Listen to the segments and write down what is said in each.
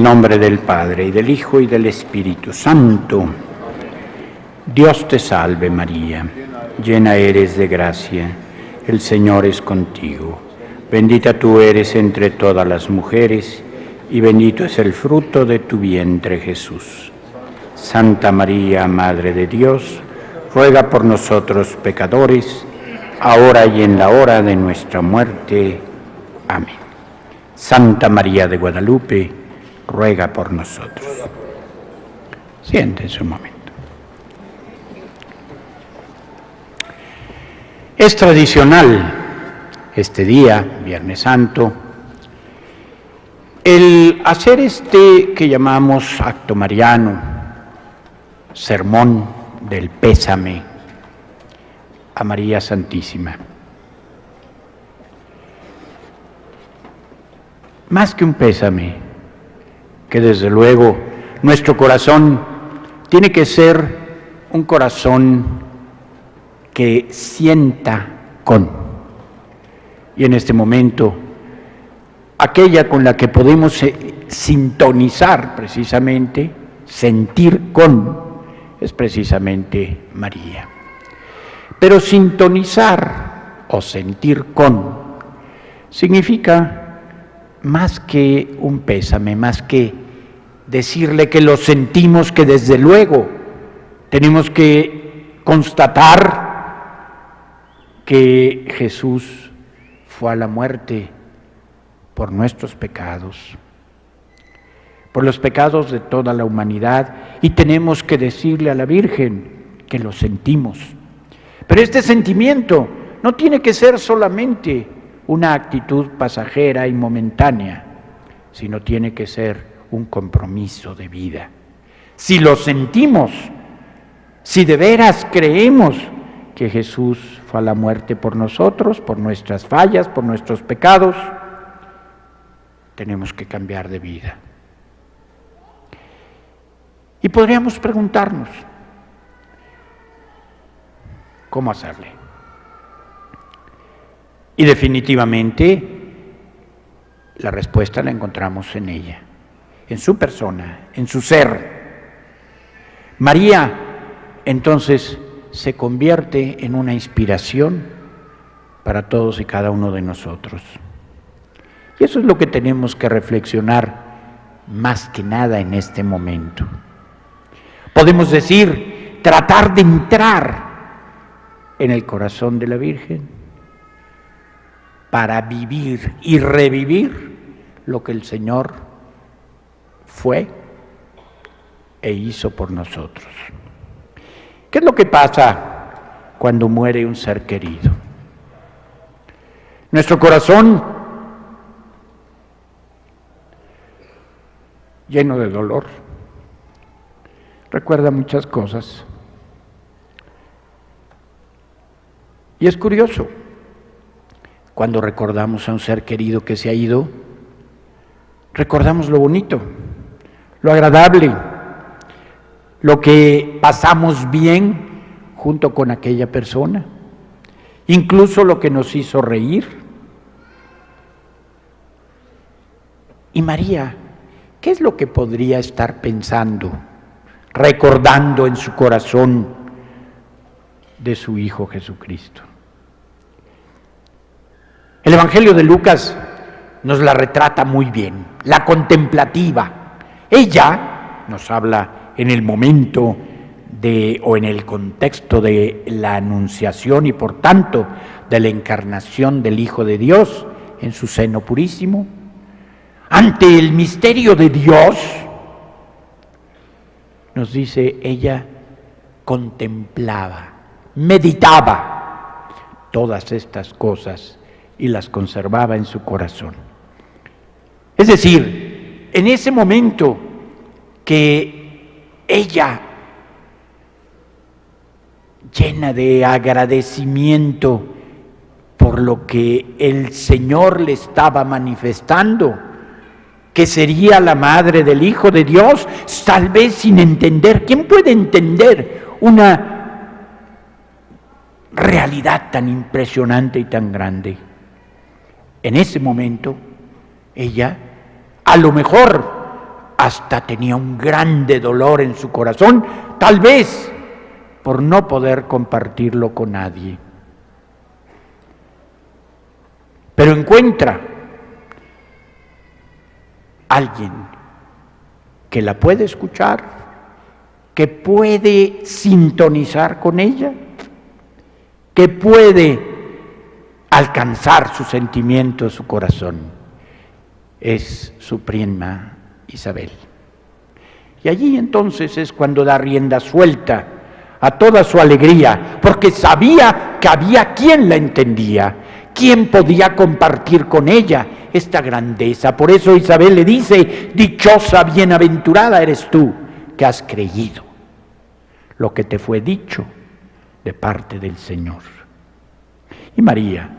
nombre del Padre, y del Hijo, y del Espíritu Santo. Dios te salve María, llena eres de gracia, el Señor es contigo. Bendita tú eres entre todas las mujeres, y bendito es el fruto de tu vientre Jesús. Santa María, Madre de Dios, ruega por nosotros pecadores, ahora y en la hora de nuestra muerte. Amén. Santa María de Guadalupe, ruega por nosotros. Siéntense un momento. Es tradicional este día, Viernes Santo, el hacer este que llamamos acto mariano, sermón del pésame a María Santísima. Más que un pésame, que desde luego nuestro corazón tiene que ser un corazón que sienta con. Y en este momento, aquella con la que podemos sintonizar precisamente, sentir con, es precisamente María. Pero sintonizar o sentir con significa más que un pésame, más que decirle que lo sentimos, que desde luego tenemos que constatar que Jesús fue a la muerte por nuestros pecados, por los pecados de toda la humanidad, y tenemos que decirle a la Virgen que lo sentimos. Pero este sentimiento no tiene que ser solamente una actitud pasajera y momentánea, sino tiene que ser un compromiso de vida. Si lo sentimos, si de veras creemos que Jesús fue a la muerte por nosotros, por nuestras fallas, por nuestros pecados, tenemos que cambiar de vida. Y podríamos preguntarnos, ¿cómo hacerle? Y definitivamente la respuesta la encontramos en ella, en su persona, en su ser. María, entonces, se convierte en una inspiración para todos y cada uno de nosotros. Y eso es lo que tenemos que reflexionar más que nada en este momento. Podemos decir, tratar de entrar en el corazón de la Virgen para vivir y revivir lo que el Señor fue e hizo por nosotros. ¿Qué es lo que pasa cuando muere un ser querido? Nuestro corazón, lleno de dolor, recuerda muchas cosas. Y es curioso, cuando recordamos a un ser querido que se ha ido, recordamos lo bonito, lo agradable, lo que pasamos bien junto con aquella persona, incluso lo que nos hizo reír. Y María, ¿qué es lo que podría estar pensando, recordando en su corazón de su Hijo Jesucristo? El Evangelio de Lucas nos la retrata muy bien, la contemplativa. Ella nos habla en el momento o en el contexto de la anunciación y por tanto de la encarnación del Hijo de Dios en su seno purísimo. Ante el misterio de Dios, nos dice, ella contemplaba, meditaba todas estas cosas y las conservaba en su corazón. Es decir, en ese momento que ella, llena de agradecimiento por lo que el Señor le estaba manifestando, que sería la madre del Hijo de Dios, tal vez sin entender. ¿Quién puede entender una realidad tan impresionante y tan grande? En ese momento, ella, a lo mejor hasta tenía un grande dolor en su corazón, tal vez por no poder compartirlo con nadie. Pero encuentra alguien que la puede escuchar, que puede sintonizar con ella, que puede alcanzar su sentimiento, su corazón. Es su prima Isabel. Y allí entonces es cuando da rienda suelta a toda su alegría, porque sabía que había quien la entendía, quien podía compartir con ella esta grandeza. Por eso Isabel le dice: dichosa, bienaventurada eres tú, que has creído lo que te fue dicho de parte del Señor. Y María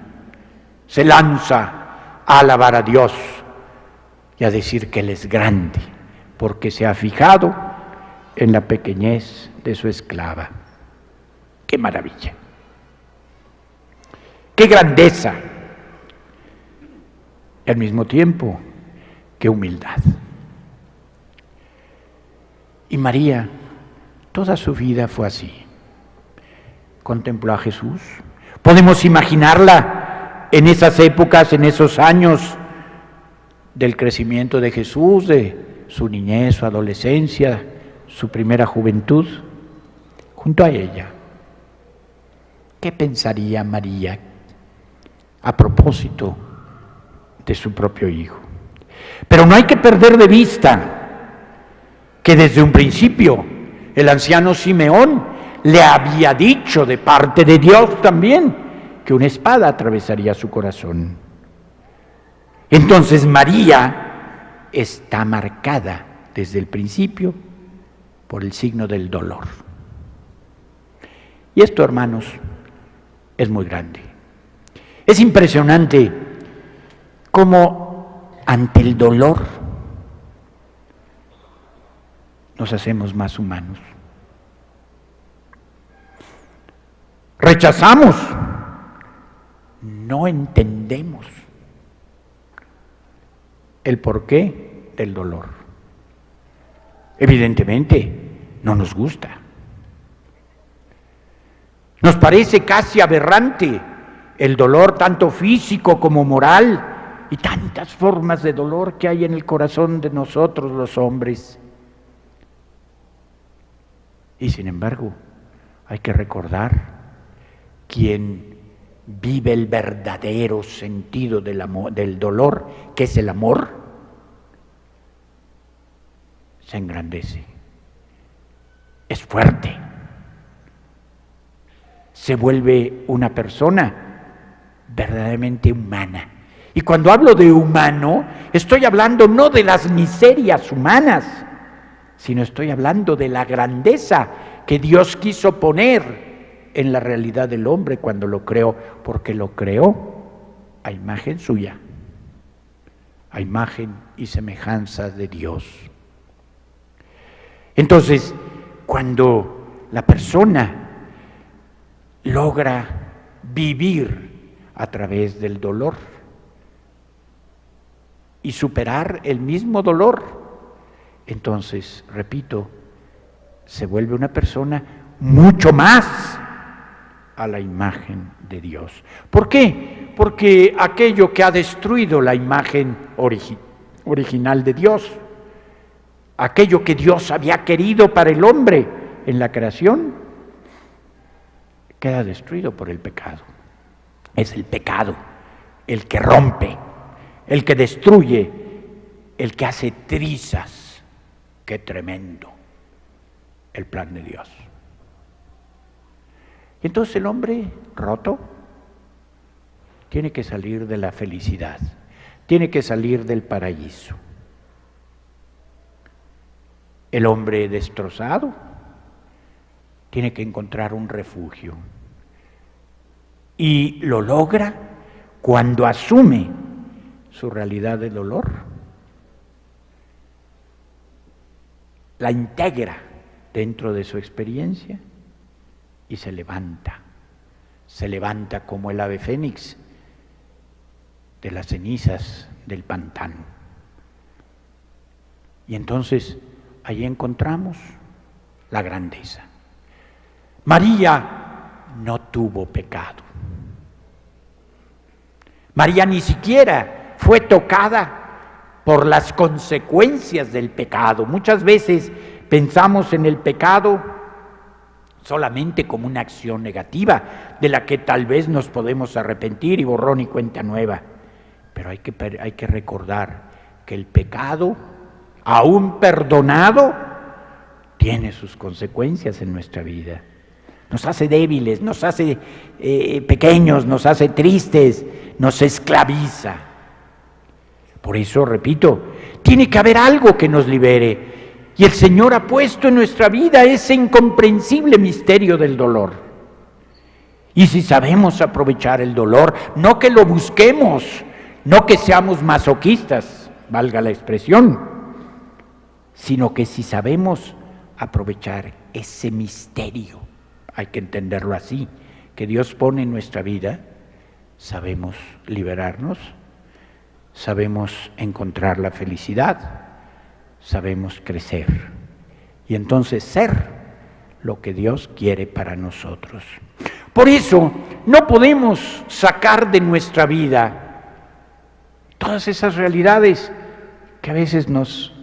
se lanza a alabar a Dios y a decir que Él es grande, porque se ha fijado en la pequeñez de su esclava. ¡Qué maravilla! ¡Qué grandeza! Y al mismo tiempo, ¡qué humildad! Y María, toda su vida fue así. Contempló a Jesús. Podemos imaginarla en esas épocas, en esos años del crecimiento de Jesús, de su niñez, su adolescencia, su primera juventud, junto a ella. ¿Qué pensaría María a propósito de su propio hijo? Pero no hay que perder de vista que desde un principio el anciano Simeón le había dicho de parte de Dios también que una espada atravesaría su corazón. Entonces María está marcada desde el principio por el signo del dolor. Y esto, hermanos, es muy grande. Es impresionante cómo ante el dolor nos hacemos más humanos. Rechazamos, no entendemos el porqué del dolor. Evidentemente, no nos gusta. Nos parece casi aberrante el dolor, tanto físico como moral, y tantas formas de dolor que hay en el corazón de nosotros los hombres. Y sin embargo, hay que recordar: quien vive el verdadero sentido del amor, del dolor, que es el amor, se engrandece, es fuerte, se vuelve una persona verdaderamente humana. Y cuando hablo de humano, estoy hablando no de las miserias humanas, sino estoy hablando de la grandeza que Dios quiso poner en la realidad del hombre cuando lo creó, porque lo creó a imagen suya, a imagen y semejanza de Dios. Entonces, cuando la persona logra vivir a través del dolor y superar el mismo dolor, entonces, repito, se vuelve una persona mucho más a la imagen de Dios. ¿Por qué? Porque aquello que ha destruido la imagen original de Dios, aquello que Dios había querido para el hombre en la creación, queda destruido por el pecado. Es el pecado el que rompe, el que destruye, el que hace trizas. ¡Qué tremendo el plan de Dios! Y entonces el hombre roto tiene que salir de la felicidad, tiene que salir del paraíso. El hombre destrozado tiene que encontrar un refugio. Y lo logra cuando asume su realidad de dolor, la integra dentro de su experiencia y se levanta como el ave fénix de las cenizas del pantano. Y entonces ahí encontramos la grandeza. María no tuvo pecado. María ni siquiera fue tocada por las consecuencias del pecado. Muchas veces pensamos en el pecado solamente como una acción negativa, de la que tal vez nos podemos arrepentir y borrón y cuenta nueva. Pero hay que recordar que el pecado, aún perdonado, tiene sus consecuencias en nuestra vida. Nos hace débiles, nos hace pequeños, nos hace tristes, nos esclaviza. Por eso, repito, tiene que haber algo que nos libere. Y el Señor ha puesto en nuestra vida ese incomprensible misterio del dolor. Y si sabemos aprovechar el dolor, no que lo busquemos, no que seamos masoquistas, valga la expresión, sino que si sabemos aprovechar ese misterio, hay que entenderlo así, que Dios pone en nuestra vida, sabemos liberarnos, sabemos encontrar la felicidad, sabemos crecer y entonces ser lo que Dios quiere para nosotros. Por eso no podemos sacar de nuestra vida todas esas realidades que a veces nos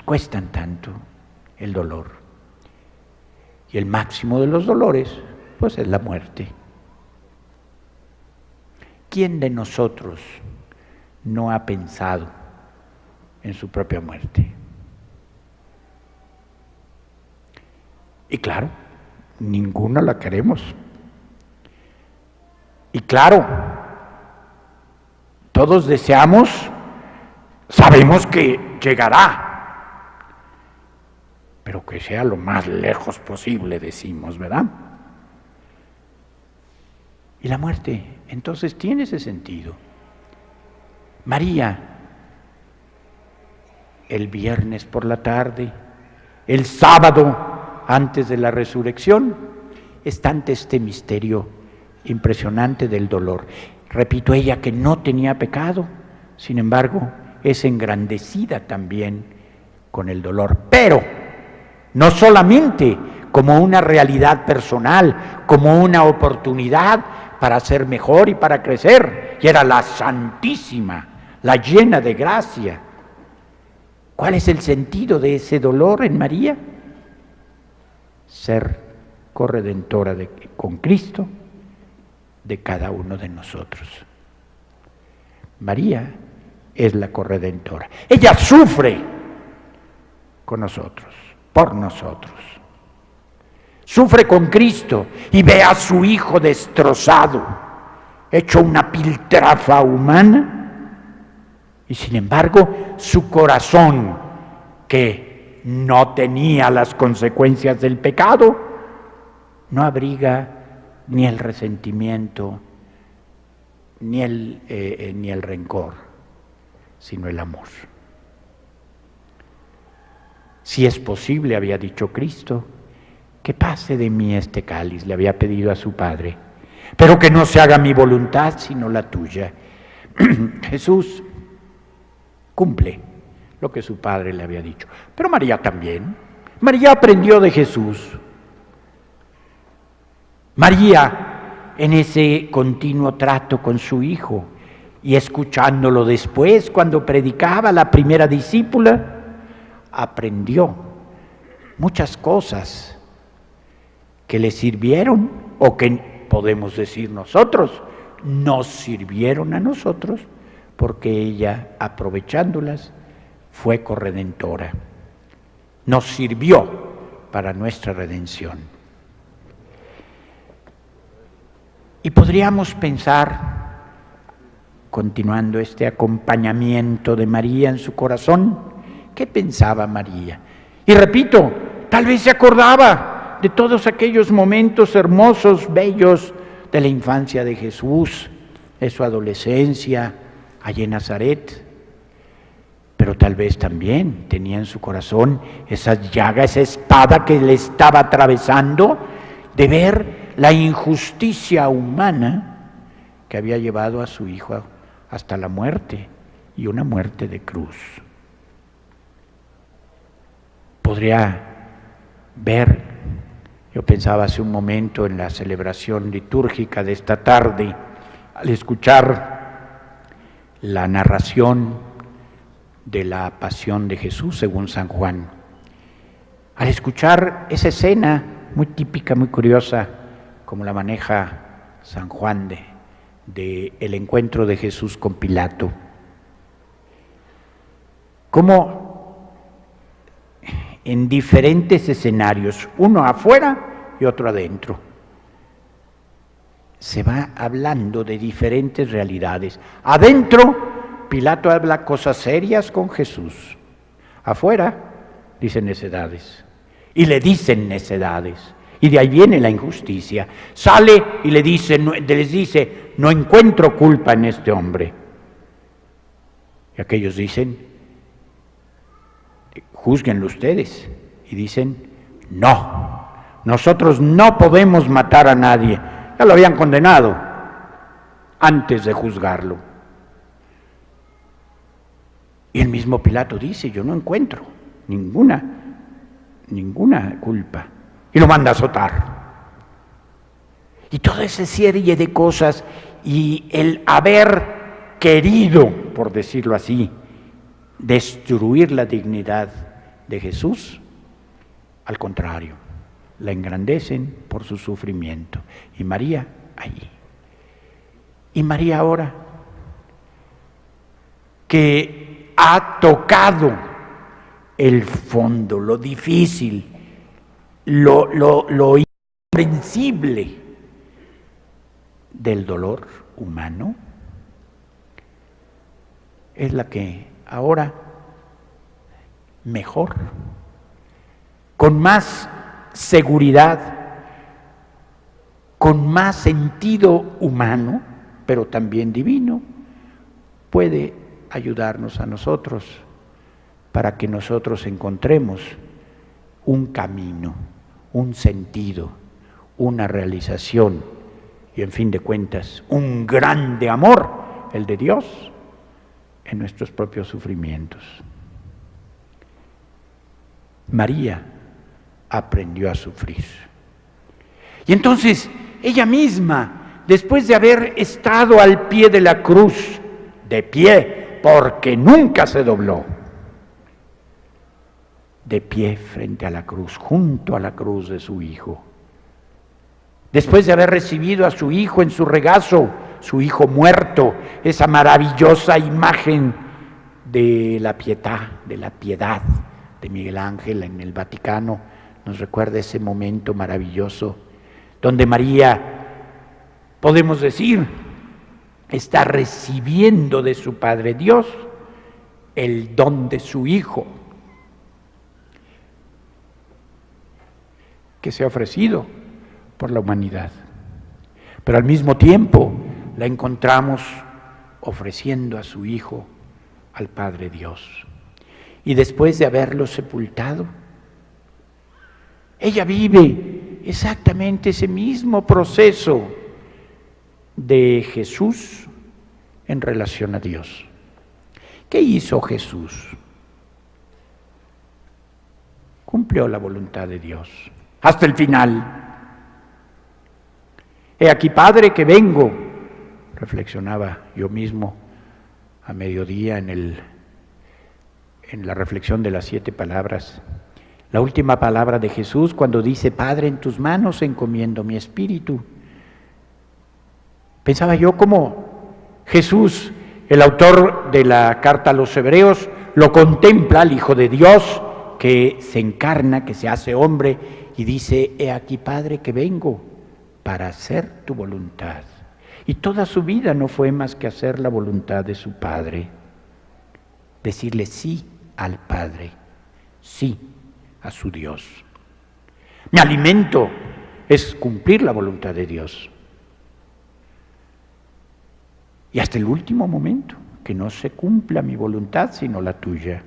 cuestan tanto, el dolor. Y el máximo de los dolores, pues es la muerte. ¿Quién de nosotros no ha pensado en su propia muerte? Y claro, ninguno la queremos. Y claro, todos deseamos, sabemos que llegará, pero que sea lo más lejos posible, decimos, ¿verdad? Y la muerte, entonces, tiene ese sentido. María, el viernes por la tarde, el sábado, antes de la resurrección, está ante este misterio impresionante del dolor. Repito, ella que no tenía pecado, sin embargo, es engrandecida también con el dolor, pero no solamente como una realidad personal, como una oportunidad para ser mejor y para crecer, y era la Santísima, la llena de gracia. ¿Cuál es el sentido de ese dolor en María? Ser corredentora con Cristo de cada uno de nosotros. María es la corredentora. Ella sufre con nosotros, por nosotros. Sufre con Cristo y ve a su Hijo destrozado, hecho una piltrafa humana, y sin embargo su corazón, que no tenía las consecuencias del pecado, no abriga ni el resentimiento, ni el rencor, sino el amor. Si es posible, había dicho Cristo, que pase de mí este cáliz, le había pedido a su Padre, pero que no se haga mi voluntad, sino la tuya. Jesús cumple lo que su Padre le había dicho. Pero María también. María aprendió de Jesús. María, en ese continuo trato con su Hijo y escuchándolo después cuando predicaba, la primera discípula, aprendió muchas cosas que le sirvieron, o que podemos decir nosotros, nos sirvieron a nosotros, porque ella, aprovechándolas, fue corredentora, nos sirvió para nuestra redención. Y podríamos pensar, continuando este acompañamiento de María en su corazón, ¿qué pensaba María? Y repito, tal vez se acordaba de todos aquellos momentos hermosos, bellos de la infancia de Jesús, de su adolescencia, allí en Nazaret. Pero tal vez también tenía en su corazón esa llaga, esa espada que le estaba atravesando, de ver la injusticia humana que había llevado a su Hijo hasta la muerte, y una muerte de cruz. podría ver, yo pensaba hace un momento en la celebración litúrgica de esta tarde, al escuchar la narración de la pasión de Jesús según San Juan, al escuchar esa escena muy típica, muy curiosa, como la maneja San Juan de el encuentro de Jesús con Pilato, como en diferentes escenarios, uno afuera y otro adentro, se va hablando de diferentes realidades. Adentro, Pilato habla cosas serias con Jesús. Afuera, dice necedades. Y le dicen necedades. Y de ahí viene la injusticia. Sale y les dice, no encuentro culpa en este hombre. Y aquellos dicen, júzguenlo ustedes. Y dicen, no, nosotros no podemos matar a nadie. Ya lo habían condenado antes de juzgarlo. Y el mismo Pilato dice, yo no encuentro ninguna culpa. Y lo manda a azotar. Y toda esa serie de cosas y el haber querido, por decirlo así, destruir la dignidad de Jesús, al contrario, la engrandecen por su sufrimiento. Y María allí. Y María ahora, que ha tocado el fondo, lo difícil, lo incomprensible del dolor humano, es la que ahora mejor, con más seguridad, con más sentido humano, pero también divino, puede ayudarnos a nosotros para que nosotros encontremos un camino, un sentido, una realización y, en fin de cuentas, un grande amor, el de Dios, en nuestros propios sufrimientos. María aprendió a sufrir. Y entonces ella misma, después de haber estado al pie de la cruz, de pie, porque nunca se dobló, de pie frente a la cruz, junto a la cruz de su Hijo, después de haber recibido a su Hijo en su regazo, su Hijo muerto, esa maravillosa imagen de la pietà, de la piedad de Miguel Ángel en el Vaticano, nos recuerda ese momento maravilloso donde María, podemos decir, está recibiendo de su Padre Dios el don de su Hijo, que se ha ofrecido por la humanidad. Pero al mismo tiempo la encontramos ofreciendo a su Hijo al Padre Dios. Y después de haberlo sepultado, ella vive exactamente ese mismo proceso de Jesús en relación a Dios. ¿Qué hizo Jesús? Cumplió la voluntad de Dios hasta el final. He aquí, Padre, que vengo, reflexionaba yo mismo a mediodía en la reflexión de las 7 palabras. La última palabra de Jesús cuando dice, Padre, en tus manos encomiendo mi espíritu. Pensaba yo cómo Jesús, el autor de la carta a los Hebreos, lo contempla al Hijo de Dios que se encarna, que se hace hombre y dice, he aquí, Padre, que vengo para hacer tu voluntad. Y toda su vida no fue más que hacer la voluntad de su Padre, decirle sí al Padre, sí a su Dios. Mi alimento es cumplir la voluntad de Dios. Y hasta el último momento, que no se cumpla mi voluntad sino la tuya.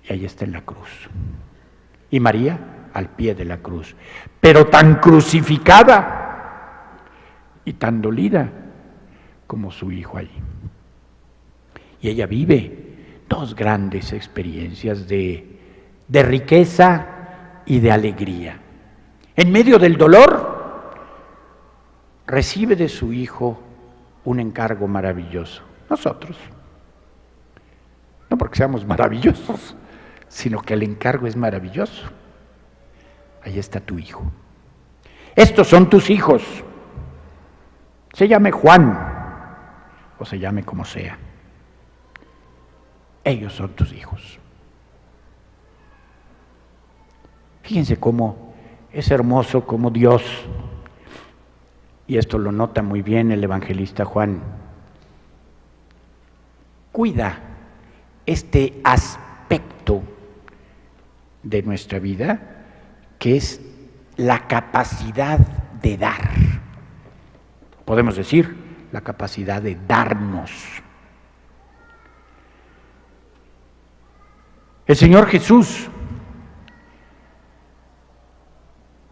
Y ahí está en la cruz. Y María al pie de la cruz, pero tan crucificada y tan dolida como su Hijo allí. Y ella vive dos grandes experiencias de riqueza y de alegría. En medio del dolor, recibe de su Hijo un encargo maravilloso. Nosotros, no porque seamos maravillosos, sino que el encargo es maravilloso. Ahí está tu Hijo. Estos son tus hijos. Se llame Juan o se llame como sea. Ellos son tus hijos. Fíjense cómo es hermoso cómo Dios, y esto lo nota muy bien el evangelista Juan, cuida este aspecto de nuestra vida, que es la capacidad de dar. Podemos decir, la capacidad de darnos. El Señor Jesús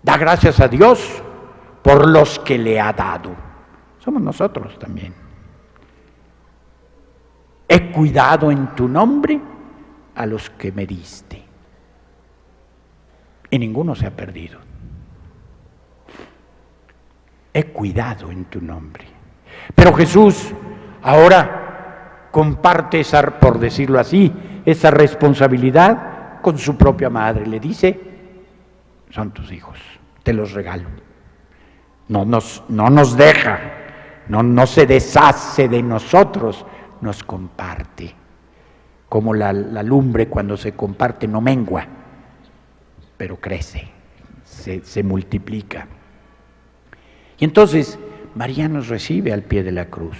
da gracias a Dios por los que le ha dado. Somos nosotros también. He cuidado en tu nombre a los que me diste. Y ninguno se ha perdido. He cuidado en tu nombre. Pero Jesús ahora comparte esa, por decirlo así, esa responsabilidad con su propia madre. Le dice, son tus hijos, te los regalo. No nos deja, no se deshace de nosotros, nos comparte. Como la lumbre cuando se comparte no mengua, pero crece, se multiplica. Y entonces María nos recibe al pie de la cruz.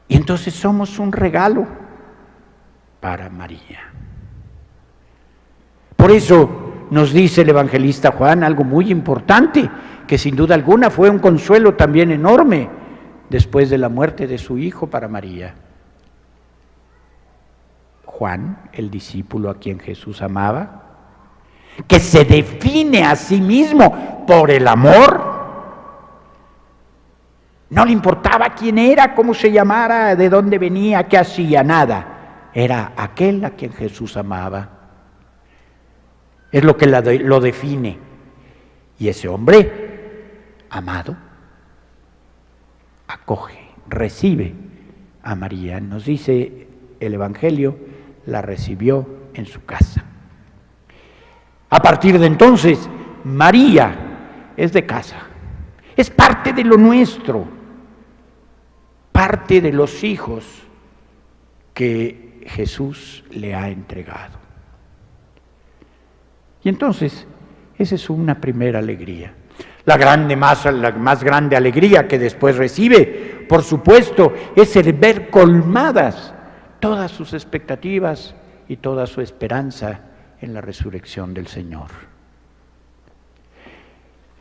Y entonces somos un regalo para María. Por eso nos dice el evangelista Juan algo muy importante, que sin duda alguna fue un consuelo también enorme después de la muerte de su hijo para María. Juan, el discípulo a quien Jesús amaba, que se define a sí mismo por el amor, no le importaba quién era, cómo se llamara, de dónde venía, qué hacía, nada. Era aquel a quien Jesús amaba. Es lo que lo define. Y ese hombre, amado, acoge, recibe a María. Nos dice el Evangelio, la recibió en su casa. A partir de entonces, María es de casa. Es parte de lo nuestro. Parte de los hijos que Jesús le ha entregado. Y entonces, esa es una primera alegría. La más grande alegría que después recibe, por supuesto, es el ver colmadas todas sus expectativas y toda su esperanza en la resurrección del Señor.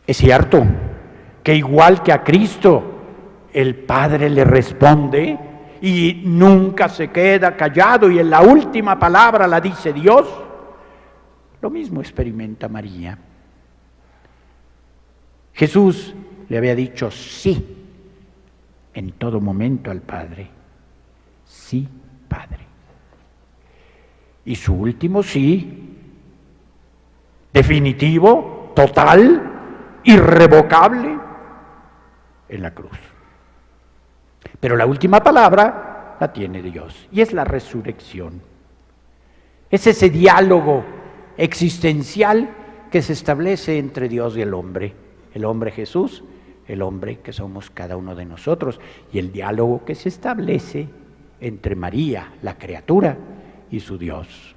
Es cierto que igual que a Cristo, el Padre le responde y nunca se queda callado y en la última palabra la dice Dios. Lo mismo experimenta María. Jesús le había dicho sí en todo momento al Padre. Sí, Padre. Y su último sí, definitivo, total, irrevocable, en la cruz. Pero la última palabra la tiene Dios, y es la resurrección. Es ese diálogo existencial que se establece entre Dios y el hombre Jesús, el hombre que somos cada uno de nosotros, y el diálogo que se establece entre María, la criatura, y su Dios.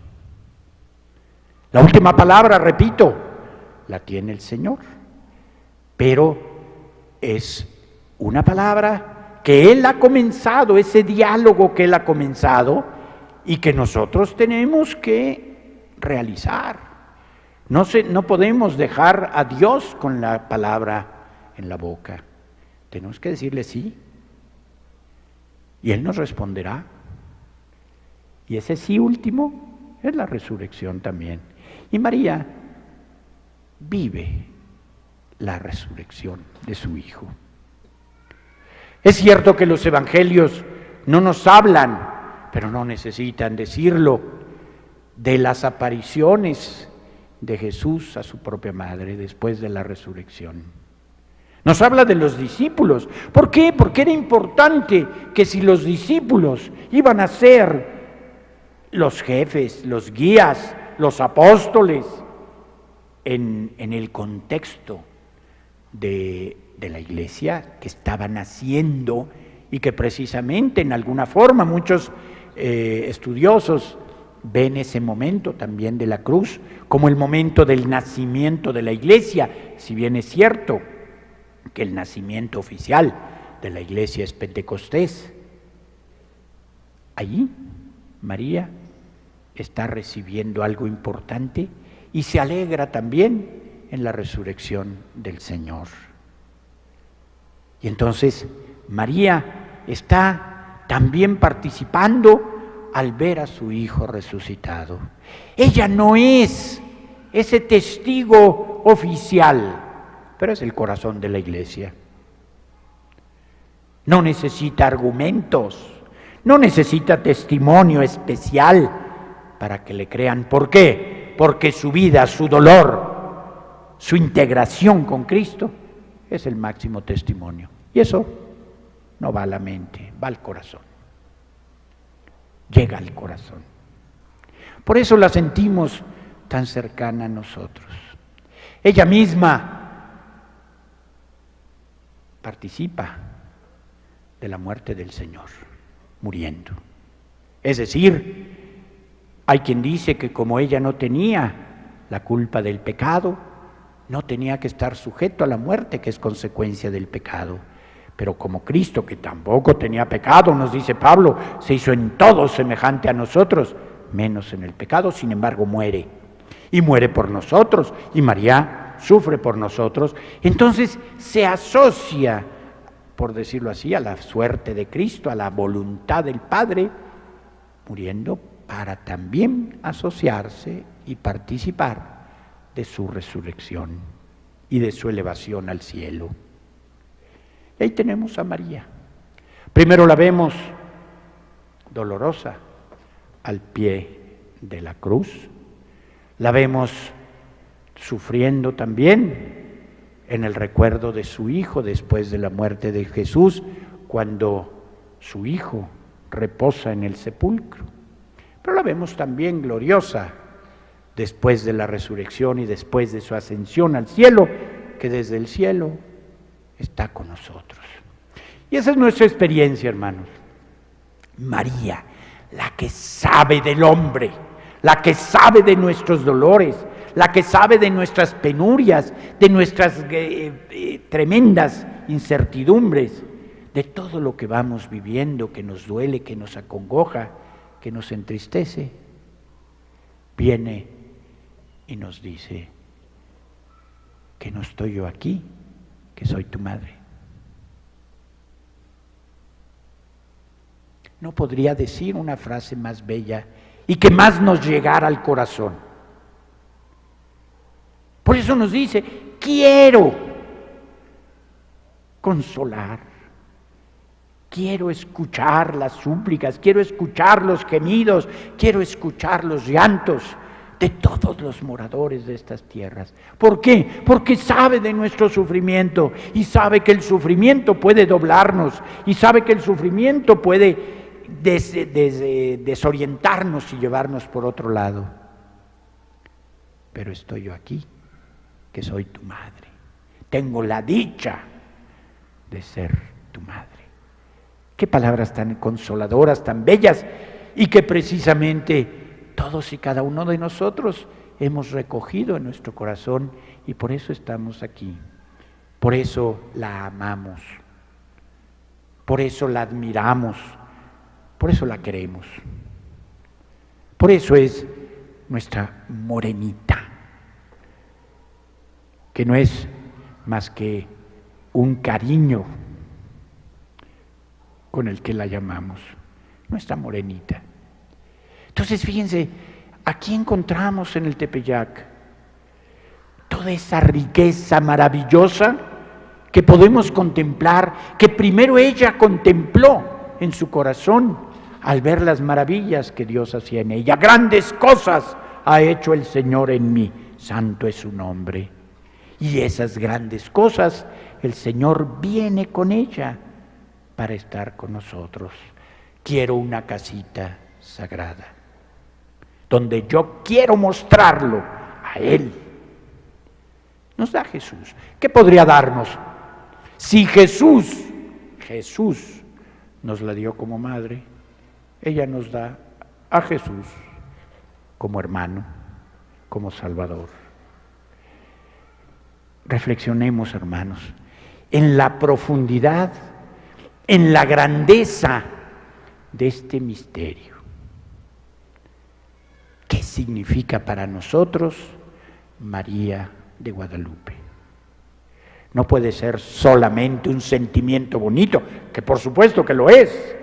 La última palabra, repito, la tiene el Señor, pero es una palabra que Él ha comenzado, ese diálogo que Él ha comenzado y que nosotros tenemos que realizar. No podemos dejar a Dios con la palabra en la boca. Tenemos que decirle sí. Y Él nos responderá. Y ese sí último es la resurrección también. Y María vive la resurrección de su Hijo. Es cierto que los evangelios no nos hablan pero no necesitan decirlo, de las apariciones de Jesús a su propia madre después de la resurrección. Nos habla de los discípulos. ¿Por qué? Porque era importante que si los discípulos iban a ser los jefes, los guías, los apóstoles, en el contexto de la iglesia que estaban haciendo y que precisamente en alguna forma muchos estudiosos ven ese momento también de la cruz como el momento del nacimiento de la iglesia, si bien es cierto que el nacimiento oficial de la iglesia es Pentecostés. Allí María está recibiendo algo importante y se alegra también en la resurrección del Señor. Y entonces María está también participando al ver a su Hijo resucitado. Ella no es ese testigo oficial, pero es el corazón de la iglesia. No necesita argumentos, no necesita testimonio especial para que le crean. ¿Por qué? Porque su vida, su dolor, su integración con Cristo es el máximo testimonio. Y eso no va a la mente, va al corazón. Llega al corazón. Por eso la sentimos tan cercana a nosotros. Ella misma participa de la muerte del Señor, muriendo. Es decir, hay quien dice que como ella no tenía la culpa del pecado, no tenía que estar sujeto a la muerte que es consecuencia del pecado. Pero como Cristo, que tampoco tenía pecado, nos dice Pablo, se hizo en todo semejante a nosotros, menos en el pecado, sin embargo muere. Y muere por nosotros, y María sufre por nosotros. Entonces se asocia, por decirlo así, a la suerte de Cristo, a la voluntad del Padre, muriendo para también asociarse y participar de su resurrección y de su elevación al cielo. Y ahí tenemos a María. Primero la vemos dolorosa al pie de la cruz, la vemos sufriendo también en el recuerdo de su Hijo después de la muerte de Jesús, cuando su Hijo reposa en el sepulcro. Pero la vemos también gloriosa después de la resurrección y después de su ascensión al cielo, que desde el cielo está con nosotros. Y esa es nuestra experiencia, hermanos. María, la que sabe del hombre, la que sabe de nuestros dolores, la que sabe de nuestras penurias, de nuestras tremendas incertidumbres, de todo lo que vamos viviendo, que nos duele, que nos acongoja, que nos entristece, viene y nos dice que no estoy yo aquí, que soy tu madre. No podría decir una frase más bella y que más nos llegara al corazón. Por eso nos dice, quiero consolar, quiero escuchar las súplicas, quiero escuchar los gemidos, quiero escuchar los llantos de todos los moradores de estas tierras. ¿Por qué? Porque sabe de nuestro sufrimiento y sabe que el sufrimiento puede doblarnos y sabe que el sufrimiento puede desorientarnos y llevarnos por otro lado. Pero estoy yo aquí, que soy tu madre. Tengo la dicha de ser tu madre. Qué palabras tan consoladoras, tan bellas, y que precisamente todos y cada uno de nosotros hemos recogido en nuestro corazón, y por eso estamos aquí. Por eso la amamos, por eso la admiramos, por eso la queremos. Por eso es nuestra morenita, que no es más que un cariño con el que la llamamos, nuestra morenita. Entonces, fíjense, aquí encontramos en el Tepeyac toda esa riqueza maravillosa que podemos contemplar, que primero ella contempló en su corazón al ver las maravillas que Dios hacía en ella. Grandes cosas ha hecho el Señor en mí, santo es su nombre. Y esas grandes cosas, el Señor viene con ella para estar con nosotros. Quiero una casita sagrada, donde yo quiero mostrarlo a Él. Nos da Jesús. ¿Qué podría darnos? Si Jesús nos la dio como madre, ella nos da a Jesús como hermano, como Salvador. Reflexionemos, hermanos, en la profundidad, en la grandeza de este misterio. ¿Qué significa para nosotros María de Guadalupe? No puede ser solamente un sentimiento bonito, que por supuesto que lo es.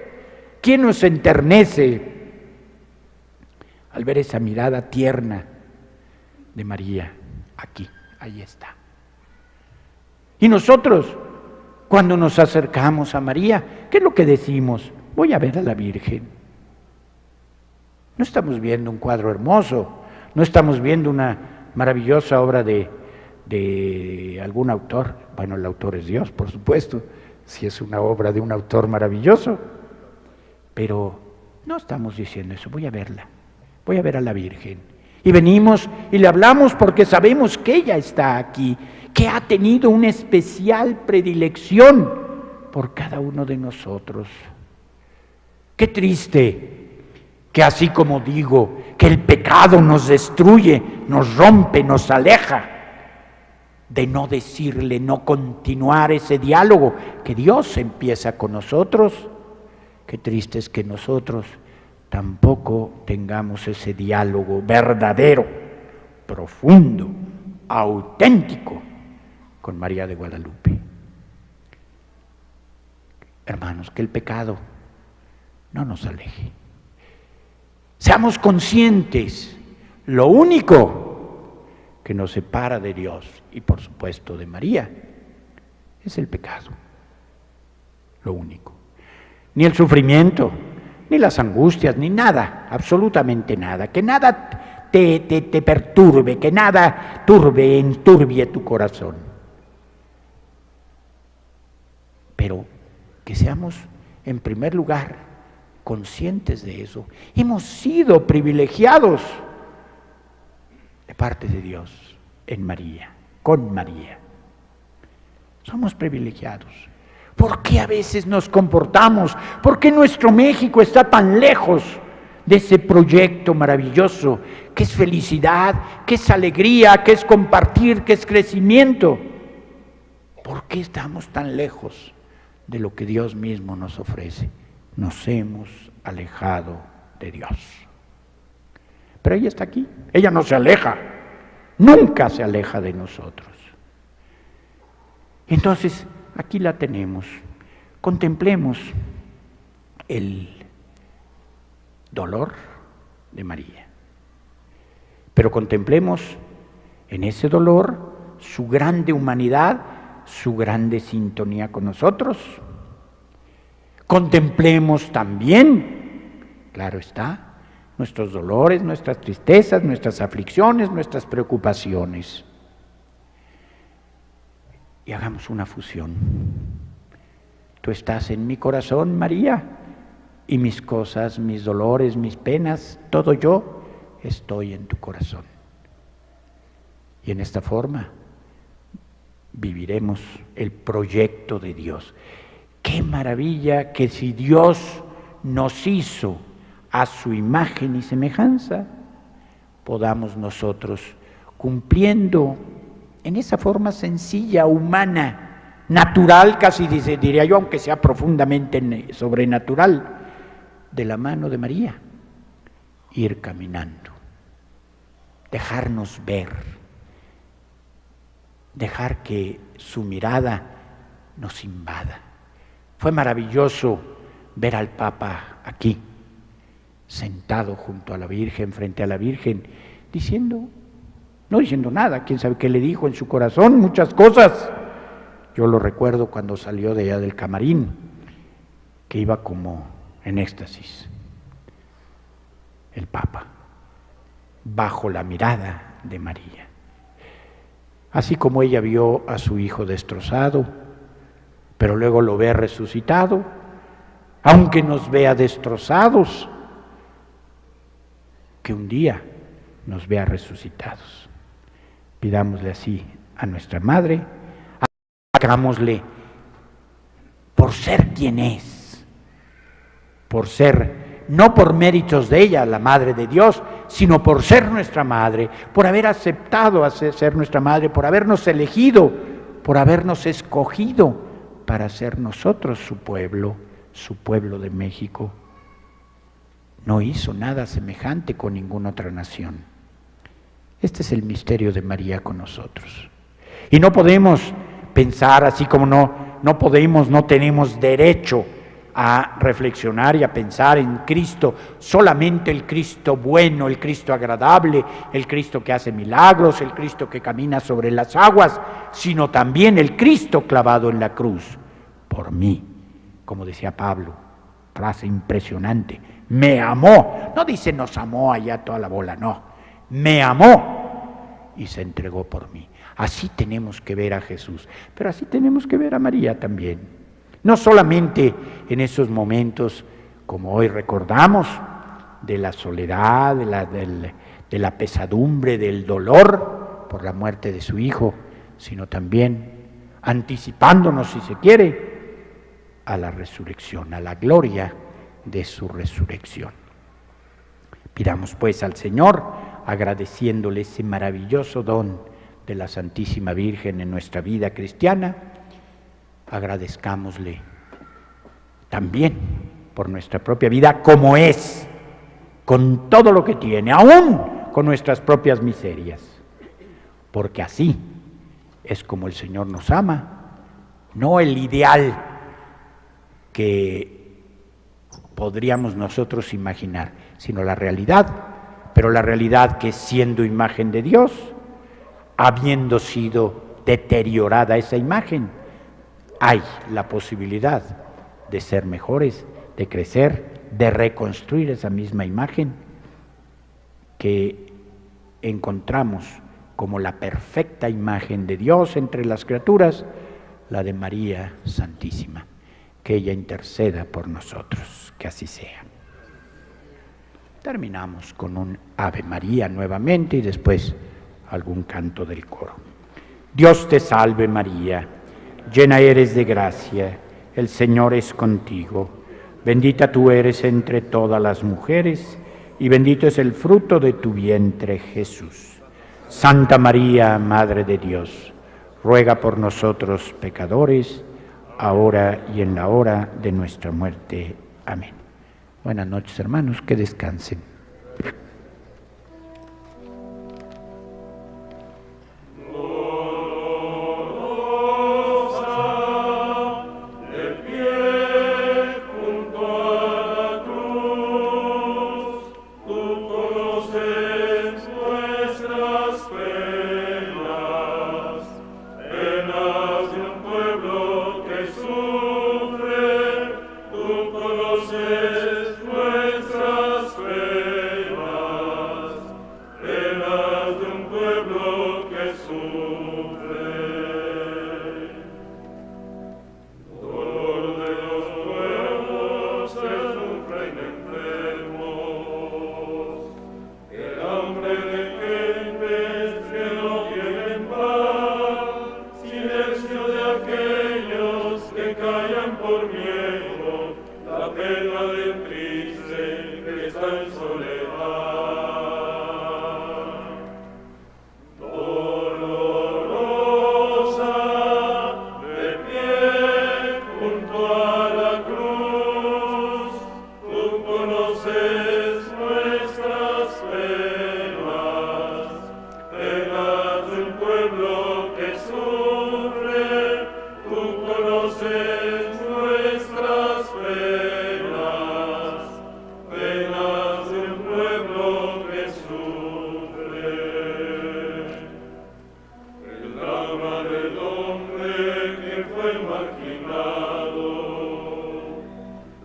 ¿Quién nos enternece al ver esa mirada tierna de María? Aquí, ahí está. Y nosotros, cuando nos acercamos a María, ¿qué es lo que decimos? Voy a ver a la Virgen. No estamos viendo un cuadro hermoso, no estamos viendo una maravillosa obra de algún autor. Bueno, el autor es Dios, por supuesto, si es una obra de un autor maravilloso, pero no estamos diciendo eso. Voy a verla, voy a ver a la Virgen. Y venimos y le hablamos porque sabemos que ella está aquí, que ha tenido una especial predilección por cada uno de nosotros. Qué triste que así como digo, que el pecado nos destruye, nos rompe, nos aleja, de no decirle, no continuar ese diálogo que Dios empieza con nosotros. Qué triste es que nosotros tampoco tengamos ese diálogo verdadero, profundo, auténtico con María de Guadalupe. Hermanos, que el pecado no nos aleje. Seamos conscientes, lo único que nos separa de Dios y por supuesto de María es el pecado. Lo único. Ni el sufrimiento, ni las angustias, ni nada, absolutamente nada. Que nada te perturbe, que nada enturbie tu corazón. Pero que seamos, en primer lugar, conscientes de eso. Hemos sido privilegiados de parte de Dios en María, con María. Somos privilegiados. ¿Por qué a veces nos comportamos? ¿Por qué nuestro México está tan lejos de ese proyecto maravilloso que es felicidad, que es alegría, que es compartir, que es crecimiento? ¿Por qué estamos tan lejos de lo que Dios mismo nos ofrece? Nos hemos alejado de Dios. Pero ella está aquí, ella no se aleja, nunca se aleja de nosotros. Entonces, aquí la tenemos. Contemplemos el dolor de María, pero contemplemos en ese dolor su grande humanidad, su grande sintonía con nosotros. Contemplemos también, claro está, nuestros dolores, nuestras tristezas, nuestras aflicciones, nuestras preocupaciones. Y hagamos una fusión. Tú estás en mi corazón, María, y mis cosas, mis dolores, mis penas, todo yo estoy en tu corazón. Y en esta forma viviremos el proyecto de Dios. ¡Qué maravilla que si Dios nos hizo a su imagen y semejanza, podamos nosotros, cumpliendo en esa forma sencilla, humana, natural, casi diría yo, aunque sea profundamente sobrenatural, de la mano de María, ir caminando, dejarnos ver, dejar que su mirada nos invada. Fue maravilloso ver al Papa aquí, sentado junto a la Virgen, frente a la Virgen, no diciendo nada, quién sabe qué le dijo en su corazón, muchas cosas. Yo lo recuerdo cuando salió de allá del camarín, que iba como en éxtasis. el Papa, bajo la mirada de María. Así como ella vio a su hijo destrozado, pero luego lo ve resucitado, aunque nos vea destrozados, que un día nos vea resucitados. Pidámosle así a nuestra Madre, hagámosle por ser quien es, por ser, no por méritos de ella, la Madre de Dios, sino por ser nuestra Madre, por haber aceptado ser nuestra Madre, por habernos elegido, por habernos escogido para ser nosotros su pueblo de México. No hizo nada semejante con ninguna otra nación. Este es el misterio de María con nosotros. Y no podemos pensar así como no tenemos derecho a reflexionar y a pensar en Cristo, solamente el Cristo bueno, el Cristo agradable, el Cristo que hace milagros, el Cristo que camina sobre las aguas, sino también el Cristo clavado en la cruz, por mí, como decía Pablo, frase impresionante, me amó, no dice nos amó allá toda la bola, no, me amó y se entregó por mí. Así tenemos que ver a Jesús, pero así tenemos que ver a María también. No solamente en esos momentos, como hoy recordamos, de la soledad, de la pesadumbre, del dolor por la muerte de su hijo, sino también anticipándonos, si se quiere, a la resurrección, a la gloria de su resurrección. Pidamos pues al Señor, agradeciéndole ese maravilloso don de la Santísima Virgen en nuestra vida cristiana, agradezcámosle también por nuestra propia vida como es, con todo lo que tiene, aún con nuestras propias miserias, porque así es como el Señor nos ama, no el ideal que podríamos nosotros imaginar, sino la realidad, pero la realidad que siendo imagen de Dios, habiendo sido deteriorada esa imagen, hay la posibilidad de ser mejores, de crecer, de reconstruir esa misma imagen que encontramos como la perfecta imagen de Dios entre las criaturas, la de María Santísima. Que ella interceda por nosotros, que así sea. Terminamos con un Ave María nuevamente y después algún canto del coro. Dios te salve María, llena eres de gracia, el Señor es contigo, bendita tú eres entre todas las mujeres y bendito es el fruto de tu vientre Jesús. Santa María, Madre de Dios, ruega por nosotros pecadores, ahora y en la hora de nuestra muerte. Amén. Buenas noches, hermanos, que descansen.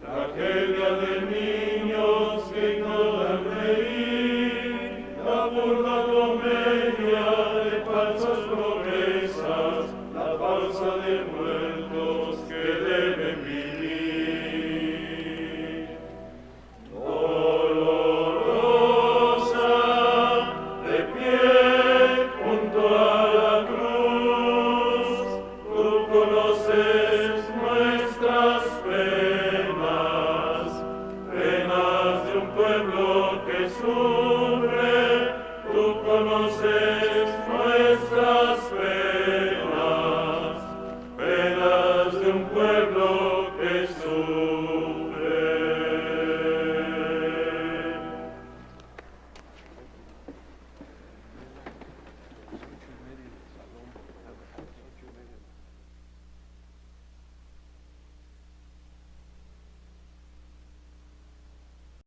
Tragedia de niños que ignoran causa del muerto.